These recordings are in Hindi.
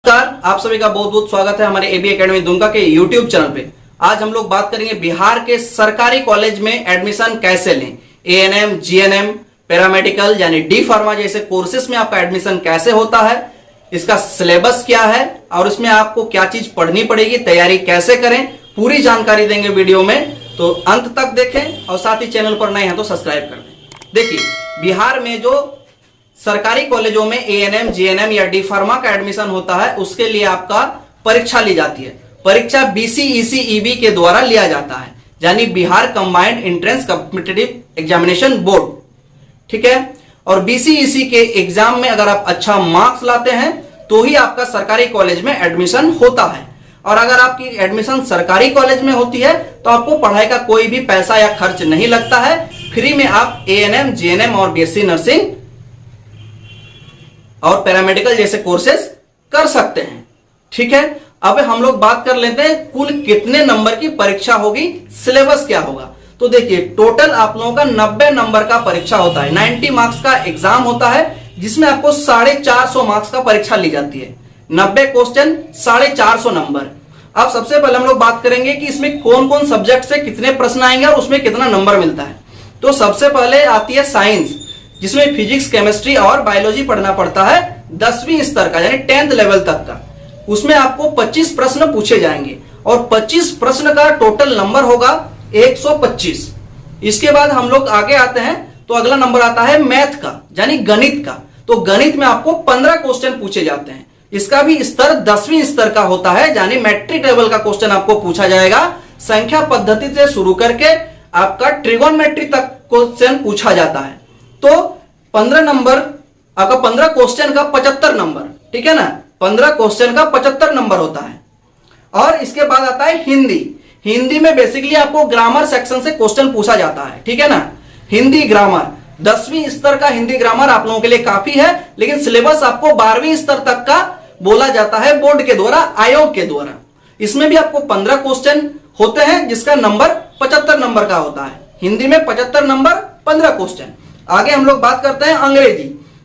नमस्कार, आप सभी का बहुत बहुत स्वागत है हमारे एबी एकेडमी दुमका के यूट्यूब चैनल पे। आज हम लोग बात करेंगे बिहार के सरकारी कॉलेज में एडमिशन कैसे लें। एएनएम, जीएनएम, पैरामेडिकल यानी डी फार्मा जैसे कोर्सेज में आपका एडमिशन कैसे होता है, इसका सिलेबस क्या है और इसमें आपको क्या चीज पढ़नी पड़ेगी, तैयारी कैसे करें, पूरी जानकारी देंगे वीडियो में। तो अंत तक देखें और साथ ही चैनल पर नए हैं तो सब्सक्राइब कर दें। देखिए, बिहार में जो सरकारी कॉलेजों में एएनएम, जीएनएम या डी फार्मा का एडमिशन होता है, उसके लिए आपका परीक्षा ली जाती है। परीक्षा बीसीईसी-ईबी के द्वारा लिया जाता है, यानी Bihar combined entrance competitive examination board. ठीक है। और बीसीईसी के एग्जाम में अगर आप अच्छा मार्क्स लाते हैं तो ही आपका सरकारी कॉलेज में एडमिशन होता है। और अगर आपकी एडमिशन सरकारी कॉलेज में होती है तो आपको पढ़ाई का कोई भी पैसा या खर्च नहीं लगता है। फ्री में आप एएनएम, जीएनएम और बीएससी नर्सिंग और पैरामेडिकल जैसे कोर्सेज कर सकते हैं। ठीक है। अब हम लोग बात कर लेते हैं कुल कितने नंबर की परीक्षा होगी, सिलेबस क्या होगा। तो देखिए, टोटल आप लोगों का 90 नंबर का परीक्षा होता है। 90 मार्क्स का एग्जाम होता है जिसमें आपको 450 मार्क्स का परीक्षा ली जाती है। 90 क्वेश्चन, 450 नंबर। अब सबसे पहले हम लोग बात करेंगे कि इसमें कौन कौन सब्जेक्ट से कितने प्रश्न आएंगे और उसमें कितना नंबर मिलता है। तो सबसे पहले आती है साइंस, जिसमें फिजिक्स, केमिस्ट्री और बायोलॉजी पढ़ना पड़ता है 10वीं स्तर का यानी 10th लेवल तक का। उसमें आपको 25 प्रश्न पूछे जाएंगे और 25 प्रश्न का टोटल नंबर होगा 125। इसके बाद हम लोग आगे आते हैं तो अगला नंबर आता है मैथ का यानी गणित का। तो गणित में आपको 15 क्वेश्चन पूछे जाते हैं। इसका भी स्तर 10वीं स्तर का होता है, यानी मैट्रिक लेवल का क्वेश्चन आपको पूछा जाएगा। संख्या पद्धति से शुरू करके आपका ट्रिगोनोमेट्री तक क्वेश्चन पूछा जाता है। तो 15 नंबर आपका 15 क्वेश्चन का 75 नंबर, ठीक है ना। 15 क्वेश्चन का 75 नंबर होता है। और इसके बाद आता है हिंदी। हिंदी में बेसिकली आपको ग्रामर सेक्शन से क्वेश्चन पूछा जाता है, ठीक है ना। हिंदी ग्रामर 10वीं स्तर का हिंदी ग्रामर आप लोगों के लिए काफी है, लेकिन सिलेबस आपको 12वीं स्तर तक का बोला जाता है बोर्ड के द्वारा, आयोग के द्वारा। इसमें भी आपको 15 क्वेश्चन होते हैं जिसका नंबर 75 नंबर का होता है। हिंदी में 75 नंबर, 15 क्वेश्चन। आगे हम लोग बात करते हैं अंग्रेजी।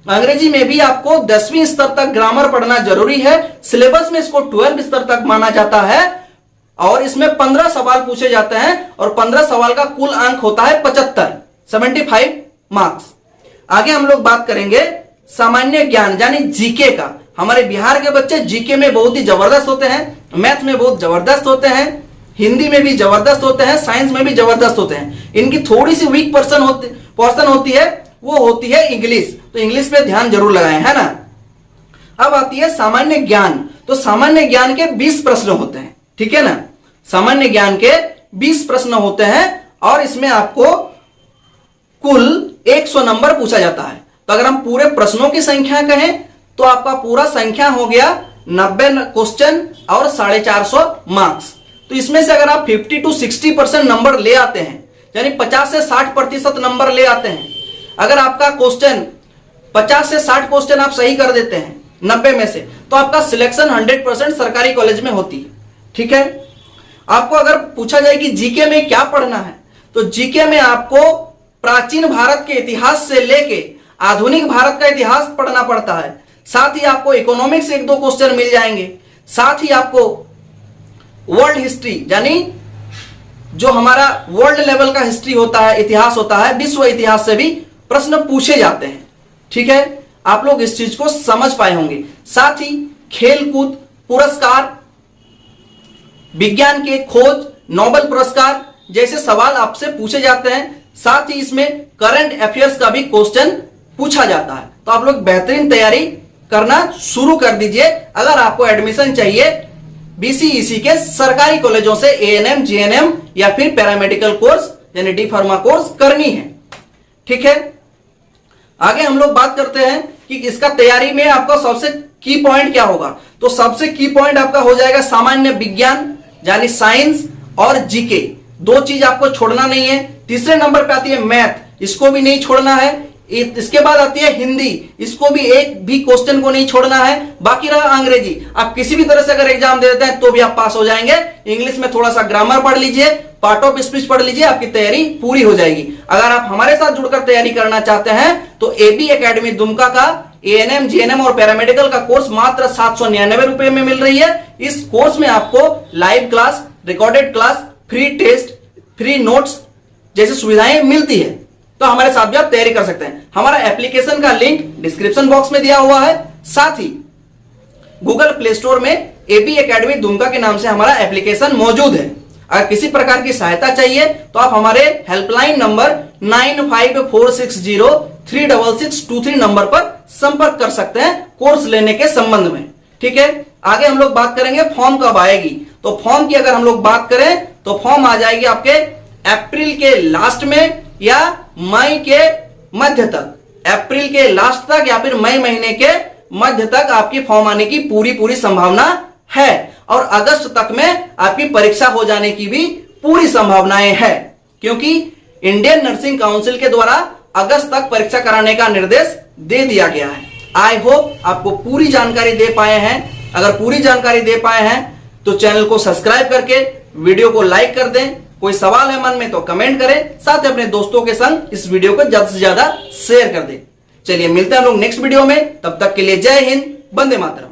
अंग्रेजी में भी आपको 10वीं स्तर तक ग्रामर पढ़ना जरूरी है। सिलेबस में इसको 12th स्तर तक माना जाता है और इसमें 15 सवाल पूछे जाते हैं और 15 सवाल का कुल अंक होता है 75 मार्क्स। आगे हम लोग बात करेंगे सामान्य ज्ञान यानी जीके का। हमारे बिहार के बच्चे जीके में बहुत ही जबरदस्त होते हैं, मैथ में बहुत जबरदस्त होते हैं, हिंदी में भी जबरदस्त होते हैं, साइंस में भी जबरदस्त होते हैं। इनकी थोड़ी सी वीक पोर्शन होती है, वो होती है इंग्लिश। तो इंग्लिश पे ध्यान जरूर लगाएं, है ना। अब आती है सामान्य ज्ञान। तो सामान्य ज्ञान के 20 प्रश्न होते हैं, ठीक है ना। सामान्य ज्ञान के 20 प्रश्न होते हैं और इसमें आपको कुल 100 नंबर पूछा जाता है। तो अगर हम पूरे प्रश्नों की संख्या कहें तो आपका पूरा संख्या हो गया 90 क्वेश्चन और 450 मार्क्स। तो इसमें से अगर आप 50 to 60% नंबर ले आते हैं, यानी 50 से 60% नंबर ले आते हैं, अगर आपका क्वेश्चन 50 से 60 क्वेश्चन आप सही कर देते हैं 90 में से, तो आपका सिलेक्शन 100% सरकारी कॉलेज में होती है, ठीक है। आपको अगर पूछा जाए कि जीके में क्या पढ़ना है, तो जीके में आपको प्राचीन भारत के इतिहास से लेके आधुनिक भारत का इतिहास पढ़ना पड़ता है। साथ ही आपको इकोनॉमिक्स से 1-2 क्वेश्चन मिल जाएंगे। साथ ही आपको वर्ल्ड हिस्ट्री यानी जो हमारा वर्ल्ड लेवल का हिस्ट्री होता है, इतिहास होता है, विश्व इतिहास से भी प्रश्न पूछे जाते हैं, ठीक है। आप लोग इस चीज को समझ पाए होंगे। साथ ही खेलकूद पुरस्कार, विज्ञान के खोज, नोबेल पुरस्कार जैसे सवाल आपसे पूछे जाते हैं। साथ ही इसमें करंट अफेयर्स का भी क्वेश्चन पूछा जाता है। तो आप लोग बेहतरीन तैयारी करना शुरू कर दीजिए अगर आपको एडमिशन चाहिए बीसीईसी के सरकारी कॉलेजों से एएनएम, जीएनएम या फिर पैरामेडिकल कोर्स यानी डी फार्मा कोर्स करनी है, ठीक है। आगे हम लोग बात करते हैं कि इसका तैयारी में आपका सबसे की पॉइंट क्या होगा। तो सबसे की पॉइंट आपका हो जाएगा सामान्य विज्ञान यानी साइंस और जीके। 2 चीज आपको छोड़ना नहीं है। तीसरे नंबर पे आती है मैथ, इसको भी नहीं छोड़ना है। इसके बाद आती है हिंदी, इसको भी एक भी क्वेश्चन को नहीं छोड़ना है। बाकी रहा अंग्रेजी, आप किसी भी तरह से अगर एग्जाम दे देते हैं तो भी आप पास हो जाएंगे। इंग्लिश में थोड़ा सा ग्रामर पढ़ लीजिए, पार्ट ऑफ स्पीच पढ़ लीजिए, आपकी तैयारी पूरी हो जाएगी। अगर आप हमारे साथ जुड़कर तैयारी करना चाहते हैं तो एबी एकेडमी दुमका का एएनएम, जीएनएम और पैरामेडिकल का कोर्स मात्र 799 रुपए में मिल रही है। इस कोर्स में आपको live class, recorded class, free test, free notes जैसी सुविधाएं मिलती है। तो हमारे साथ भी आप तैयारी कर सकते हैं। हमारा एप्लीकेशन का लिंक डिस्क्रिप्शन बॉक्स में दिया हुआ है। साथ ही गूगल प्ले स्टोर में एबी एकेडमी दुमका के नाम से हमारा एप्लीकेशन मौजूद है। अगर किसी प्रकार की सहायता चाहिए तो आप हमारे हेल्पलाइन नंबर 9546036623 नंबर पर संपर्क कर सकते हैं कोर्स लेने के संबंध में। ठीक है, आगे हम लोग बात करेंगे फॉर्म कब आएगी। तो फॉर्म की अगर हम लोग बात करें तो फॉर्म आ जाएगी आपके अप्रैल के लास्ट में या मई के मध्य तक। अप्रैल के लास्ट तक या फिर मई महीने के मध्य तक आपकी फॉर्म आने की पूरी संभावना है और अगस्त तक में आपकी परीक्षा हो जाने की भी पूरी संभावनाएं है, क्योंकि इंडियन नर्सिंग काउंसिल के द्वारा अगस्त तक परीक्षा कराने का निर्देश दे दिया गया है। आई होप आपको पूरी जानकारी दे पाए हैं। अगर पूरी जानकारी दे पाए हैं तो चैनल को सब्सक्राइब करके वीडियो को लाइक कर दें। कोई सवाल है मन में तो कमेंट करें, साथ ही अपने दोस्तों के संग इस वीडियो को ज्यादा से ज्यादा शेयर कर दें। चलिए मिलते हैं हम लोग नेक्स्ट वीडियो में, तब तक के लिए जय हिंद, वंदे मातरम।